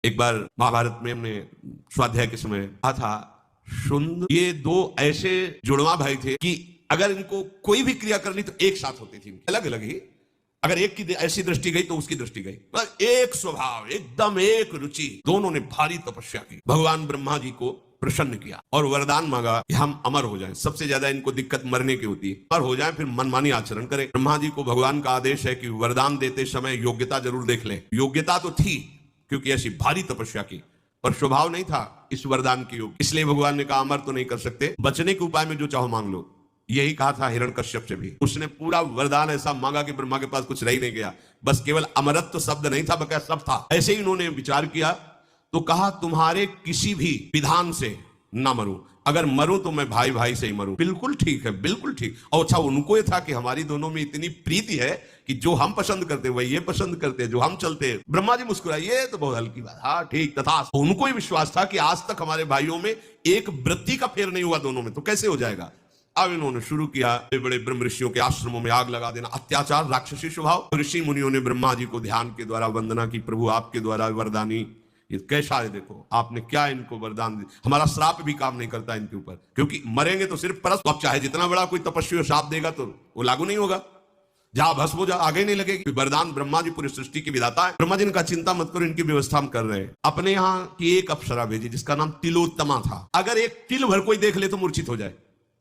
एक बार महाभारत में हमने स्वाध्याय के समय कहा था, सुंदर ये दो ऐसे जुड़वा भाई थे कि अगर इनको कोई भी क्रिया करनी तो एक साथ होती थी, अलग अलग ही। अगर एक की ऐसी दृष्टि गई तो उसकी दृष्टि गई, मतलब एक स्वभाव, एकदम एक रुचि। दोनों ने भारी तपस्या की, भगवान ब्रह्मा जी को प्रसन्न किया और वरदान मांगा कि हम अमर हो जाएं। सबसे ज्यादा इनको दिक्कत मरने की होती है, अमर हो जाएं, फिर मनमानी आचरण करें। ब्रह्मा जी को भगवान का आदेश है कि वरदान देते समय योग्यता जरूर देख लें। योग्यता तो थी क्योंकि ऐसी भारी तपस्या की, पर स्वभाव नहीं था इस वरदान की योग्य। इसलिए भगवान ने कहा अमर तो नहीं कर सकते, बचने के उपाय में जो चाहो मांग लो। यही कहा था हिरण्यकश्यप से भी। उसने पूरा वरदान ऐसा मांगा कि ब्रह्मा के पास कुछ रह ही नहीं गया, बस केवल अमरत्व शब्द नहीं था, बल्कि सब था। ऐसे ही इन्होंने विचार किया तो कहा तुम्हारे किसी भी विधान से ना मरूं, अगर मरूं तो मैं भाई भाई से ही मरूं। बिल्कुल ठीक है, बिल्कुल ठीक। और अच्छा, उनको ये था कि हमारी दोनों में इतनी प्रीति है कि जो हम पसंद करते वही ये पसंद करते, जो हम चलते। ब्रह्मा जी मुस्कुराइए तो बहुत हल्की बात, हाँ ठीक तथा। उनको ही विश्वास था कि आज तक हमारे भाइयों में एक वृत्ति का फेर नहीं हुआ दोनों में, तो कैसे हो जाएगा। अब इन्होंने शुरू किया बड़े ब्रह्म ऋषियों के आश्रमों में आग लगा देना, अत्याचार, राक्षसी स्वभाव। ऋषि मुनियों ने ब्रह्मा जी को ध्यान के द्वारा वंदना की, प्रभु आपके द्वारा वरदानी ये कैसा है, देखो आपने क्या इनको वरदान दिया, हमारा श्राप भी काम नहीं करता इनके ऊपर, क्योंकि मरेंगे तो सिर्फ परस। अब चाहे जितना बड़ा कोई तपस्वी श्राप देगा तो वो लागू नहीं होगा, जहां भस्म हो जा आगे नहीं लगेगी। वरदान ब्रह्मा जी पूरी सृष्टि की विधाता है। ब्रह्मा जी ने कहा चिंता मत करो, इनकी व्यवस्था हम कर रहे हैं। अपने यहाँ की एक अप्सरा भेजी जिसका नाम तिलोत्तमा था। अगर एक तिल भर कोई देख ले तो मूर्छित हो जाए।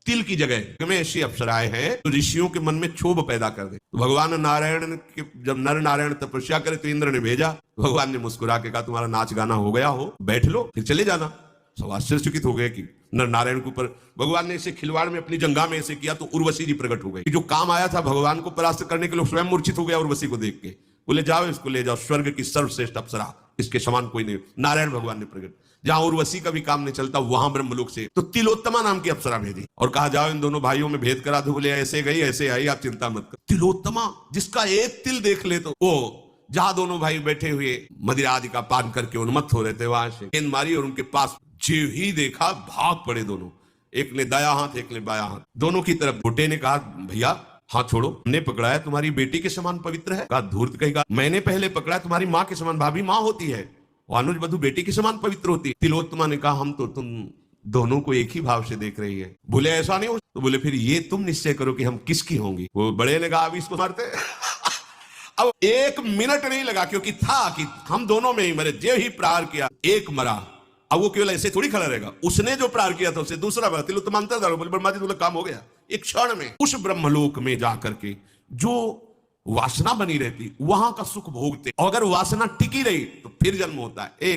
तिल की जगह में ऐसी अप्सराएं हैं तो ऋषियों के मन में क्षोभ पैदा कर दे। तो भगवान नारायण के जब नर नारायण तपस्या करे तो इंद्र ने भेजा। भगवान ने मुस्कुरा के कहा तुम्हारा नाच गाना हो गया हो, बैठ लो फिर चले जाना। सब आश्चर्यचकित हो गए कि नर नारायण के ऊपर भगवान ने इसे खिलवाड़ में अपनी जंगा में ऐसे किया तो उर्वशी जी प्रकट हो गई। जो काम आया था भगवान को परास्त करने के लिए स्वयं मूर्छित हो गया उर्वशी को देख के। बोले जाओ इसको ले जाओ, स्वर्ग की सर्वश्रेष्ठ अप्सरा, इसके समान कोई नहीं। नारायण भगवान ने प्रकट, जहां उर्वशी का भी काम नहीं चलता वहां ब्रह्मलोक से तो तिलोत्तमा नाम की अप्सरा भेजी और कहा जाओ इन दोनों भाइयों में भेद करा दो। बोले ऐसे गई ऐसे आई, आप चिंता मत कर। तिलोत्तमा जिसका एक तिल देख ले तो वो, जहां दोनों भाई बैठे हुए मदिरा आदि का पान करके उन्मत्त हो रहे थे, वहां से गेंद मारी और उनके पास जीव ही देखा भाग पड़े दोनों। एक ने दाया हाथ, एक ने बाया हाथ, दोनों की तरफ। भुट्टे ने कहा भैया हाथ छोड़ो, हमने पकड़ा है तुम्हारी बेटी के समान पवित्र है। कहा धूर्त कहेगा मैंने पहले पकड़ा है, तुम्हारी माँ के समान, भाभी माँ होती है, अनुज बधु बेटी के समान पवित्र होती है। तिलोत्तमा ने कहा हम तो तुम दोनों को एक ही भाव से देख रही है। बोले ऐसा नहीं हो तो बोले फिर ये तुम निश्चय करो कि हम किसकी होंगी। वो बड़े ने कहा अब इसको मारते अब 1 मिनट नहीं लगा, क्योंकि था कि हम दोनों में ही मरे। जो ही प्रहार किया एक मरा। अब वो केवल ऐसे थोड़ी खड़ा रहेगा, उसने जो प्रहार किया था उसे दूसरा मरा। तिलोत्तमा अंतर बोले ब्रह्मा जी बोले काम हो गया। एक क्षण में उस ब्रह्मलोक में जाकर के जो वासना बनी रहती वहां का सुख भोगते, और अगर वासना टिकी रही तो फिर जन्म होता है।